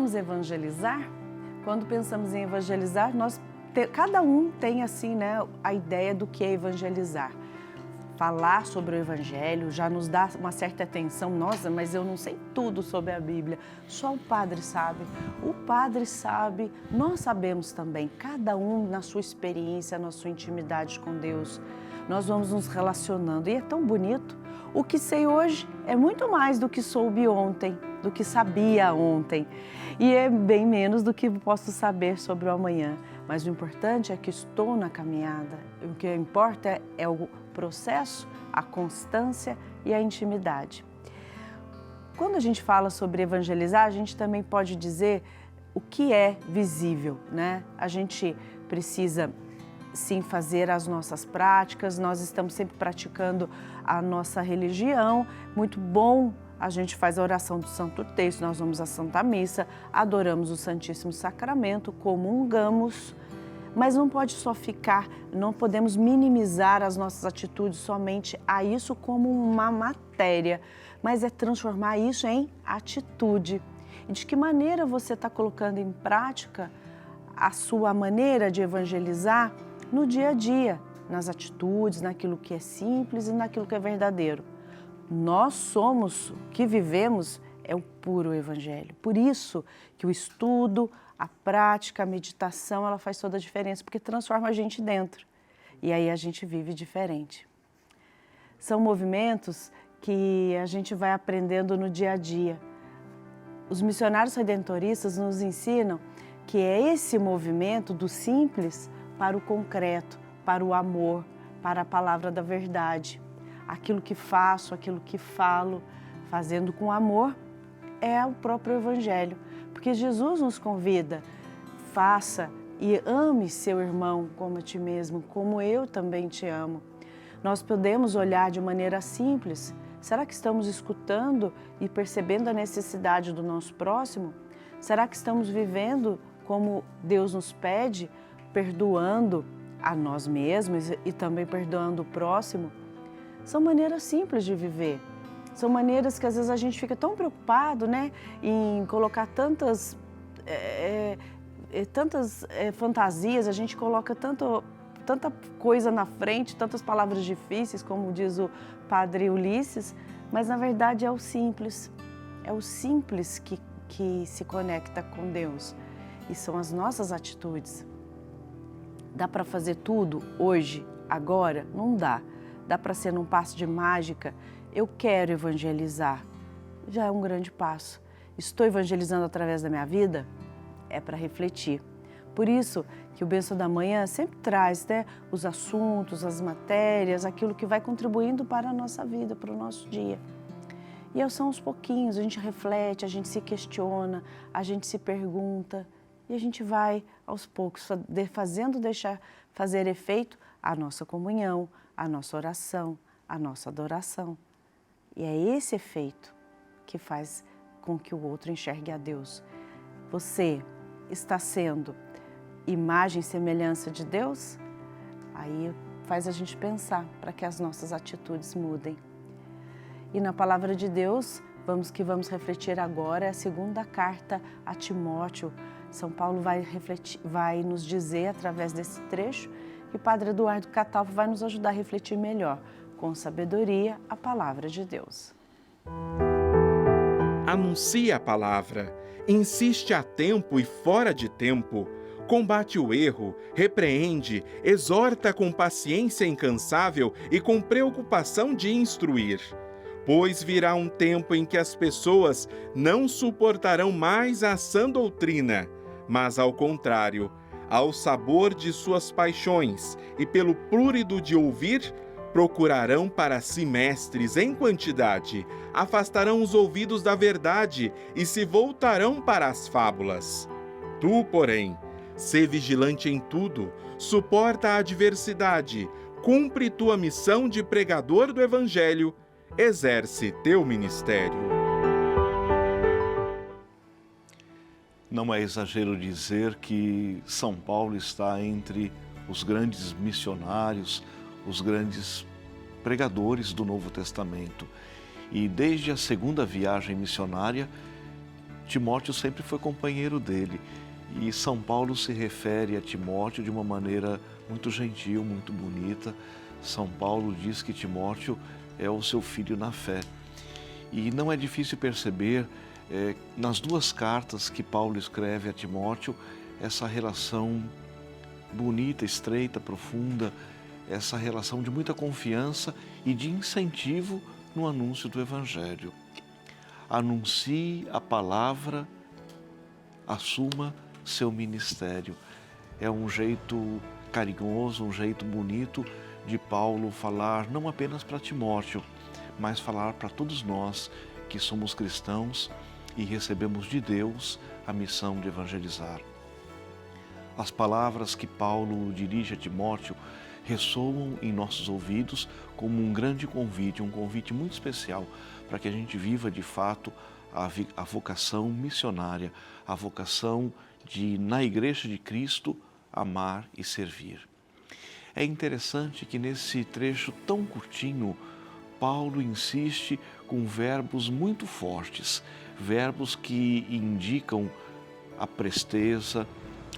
vamos evangelizar, quando pensamos em evangelizar, cada um tem assim, né, a ideia do que é evangelizar. Falar sobre o Evangelho já nos dá uma certa atenção. Nossa, mas eu não sei tudo sobre a Bíblia. Só o Padre sabe. O Padre sabe, nós sabemos também. Cada um na sua experiência, na sua intimidade com Deus. Nós vamos nos relacionando e é tão bonito. O que sei hoje é muito mais do que soube ontem, do que sabia ontem. E é bem menos do que posso saber sobre o amanhã. Mas o importante é que estou na caminhada. O que importa é o processo, a constância e a intimidade. Quando a gente fala sobre evangelizar, a gente também pode dizer o que é visível, né? A gente precisa sim fazer as nossas práticas, nós estamos sempre praticando a nossa religião, muito bom. A gente faz a oração do Santo Terço, nós vamos à Santa Missa, adoramos o Santíssimo Sacramento, comungamos, mas não pode só ficar, não podemos minimizar as nossas atitudes somente a isso como uma matéria, mas é transformar isso em atitude. E de que maneira você está colocando em prática a sua maneira de evangelizar no dia a dia, nas atitudes, naquilo que é simples e naquilo que é verdadeiro. Nós somos, o que vivemos é o puro Evangelho. Por isso que o estudo, a prática, a meditação, ela faz toda a diferença, porque transforma a gente dentro. E aí a gente vive diferente. São movimentos que a gente vai aprendendo no dia a dia. Os missionários redentoristas nos ensinam que é esse movimento do simples para o concreto, para o amor, para a palavra da verdade. Aquilo que faço, aquilo que falo, fazendo com amor, é o próprio Evangelho. Porque Jesus nos convida, faça e ame seu irmão como a ti mesmo, como eu também te amo. Nós podemos olhar de maneira simples. Será que estamos escutando e percebendo a necessidade do nosso próximo? Será que estamos vivendo como Deus nos pede, perdoando a nós mesmos e também perdoando o próximo? São maneiras simples de viver. São maneiras que às vezes a gente fica tão preocupado, né, em colocar tantas fantasias, a gente coloca tanta coisa na frente, tantas palavras difíceis, como diz o Padre Ulisses, mas na verdade é o simples que se conecta com Deus e são as nossas atitudes. Dá para fazer tudo hoje, agora? Não dá. Dá para ser num passo de mágica? Eu quero evangelizar. Já é um grande passo. Estou evangelizando através da minha vida? É para refletir. Por isso que o Bênção da Manhã sempre traz, né, os assuntos, as matérias, aquilo que vai contribuindo para a nossa vida, para o nosso dia. E são aos pouquinhos, a gente reflete, a gente se questiona, a gente se pergunta e a gente vai aos poucos fazendo deixar fazer efeito a nossa comunhão, a nossa oração, a nossa adoração. E é esse efeito que faz com que o outro enxergue a Deus. Você está sendo imagem e semelhança de Deus? Aí faz a gente pensar para que as nossas atitudes mudem. E na Palavra de Deus, vamos refletir agora a segunda carta a Timóteo. São Paulo vai nos dizer, através desse trecho, que o Padre Eduardo Catalfo vai nos ajudar a refletir melhor, com sabedoria, a Palavra de Deus. Anuncia a palavra, insiste a tempo e fora de tempo, combate o erro, repreende, exorta com paciência incansável e com preocupação de instruir. Pois virá um tempo em que as pessoas não suportarão mais a sã doutrina, mas, ao contrário, ao sabor de suas paixões e pelo plúrido de ouvir, procurarão para si mestres em quantidade, afastarão os ouvidos da verdade e se voltarão para as fábulas. Tu, porém, sê vigilante em tudo, suporta a adversidade, cumpre tua missão de pregador do Evangelho, exerce teu ministério. Não é exagero dizer que São Paulo está entre os grandes missionários, os grandes pregadores do Novo Testamento. E desde a segunda viagem missionária, Timóteo sempre foi companheiro dele. E São Paulo se refere a Timóteo de uma maneira muito gentil, muito bonita. São Paulo diz que Timóteo é o seu filho na fé. E não é difícil perceber nas duas cartas que Paulo escreve a Timóteo essa relação bonita, estreita, profunda, essa relação de muita confiança e de incentivo no anúncio do Evangelho. Anuncie a palavra, assuma seu ministério. É um jeito carinhoso, um jeito bonito de Paulo falar não apenas para Timóteo, mas falar para todos nós que somos cristãos e recebemos de Deus a missão de evangelizar. As palavras que Paulo dirige a Timóteo ressoam em nossos ouvidos como um grande convite, um convite muito especial para que a gente viva de fato a vocação missionária, a vocação de, na Igreja de Cristo, amar e servir. É interessante que nesse trecho tão curtinho, Paulo insiste com verbos muito fortes, verbos que indicam a presteza,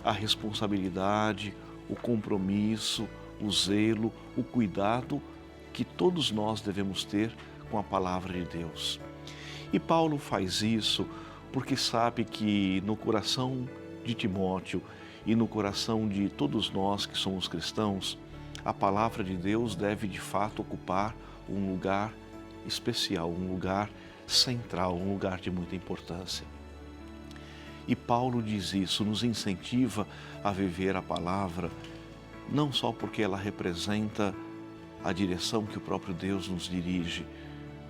a responsabilidade, o compromisso, o zelo, o cuidado que todos nós devemos ter com a palavra de Deus. E Paulo faz isso porque sabe que no coração de Timóteo e no coração de todos nós que somos cristãos, a palavra de Deus deve de fato ocupar um lugar especial, um lugar central, um lugar de muita importância. E Paulo diz isso, nos incentiva a viver a palavra, não só porque ela representa a direção que o próprio Deus nos dirige,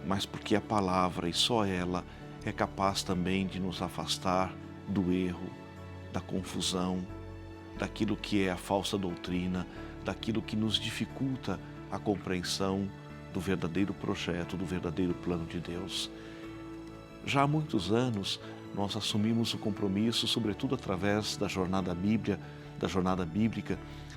mas porque a palavra, e só ela, é capaz também de nos afastar do erro, da confusão, daquilo que é a falsa doutrina, daquilo que nos dificulta a compreensão do verdadeiro projeto, do verdadeiro plano de Deus. Já há muitos anos, nós assumimos o compromisso, sobretudo através da jornada bíblica,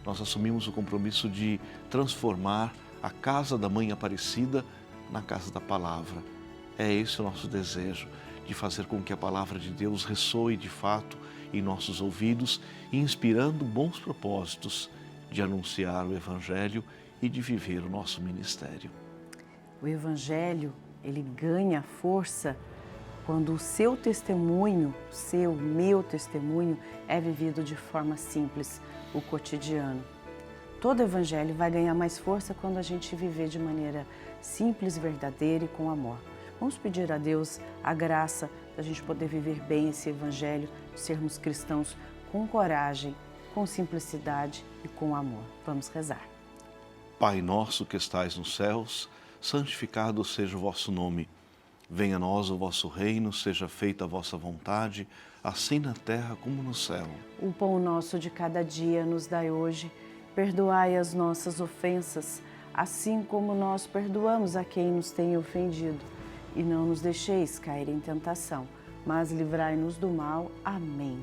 nós assumimos o compromisso de transformar a casa da Mãe Aparecida na casa da palavra. É esse o nosso desejo, de fazer com que a palavra de Deus ressoe de fato em nossos ouvidos, inspirando bons propósitos de anunciar o Evangelho e de viver o nosso ministério. O Evangelho, ele ganha força quando o seu testemunho, meu testemunho, é vivido de forma simples, o cotidiano. Todo Evangelho vai ganhar mais força quando a gente viver de maneira simples, verdadeira e com amor. Vamos pedir a Deus a graça da gente poder viver bem esse Evangelho, sermos cristãos com coragem, com simplicidade e com amor. Vamos rezar. Pai nosso que estais nos céus, santificado seja o vosso nome. Venha a nós o vosso reino, seja feita a vossa vontade, assim na terra como no céu. O pão nosso de cada dia nos dai hoje. Perdoai as nossas ofensas, assim como nós perdoamos a quem nos tem ofendido. E não nos deixeis cair em tentação, mas livrai-nos do mal. Amém.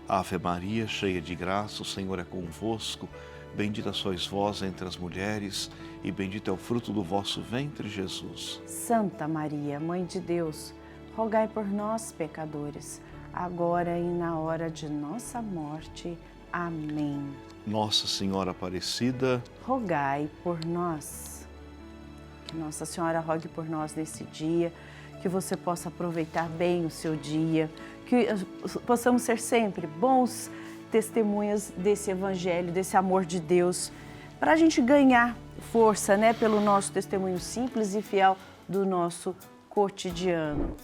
Ave Maria, cheia de graça, o Senhor é convosco. Bendita sois vós entre as mulheres, e bendito é o fruto do vosso ventre, Jesus. Santa Maria, Mãe de Deus, rogai por nós, pecadores, agora e na hora de nossa morte. Amém. Nossa Senhora Aparecida, rogai por nós. Que Nossa Senhora rogue por nós nesse dia, que você possa aproveitar bem o seu dia, que possamos ser sempre bons testemunhas desse Evangelho, desse amor de Deus, para a gente ganhar força, pelo nosso testemunho simples e fiel do nosso cotidiano.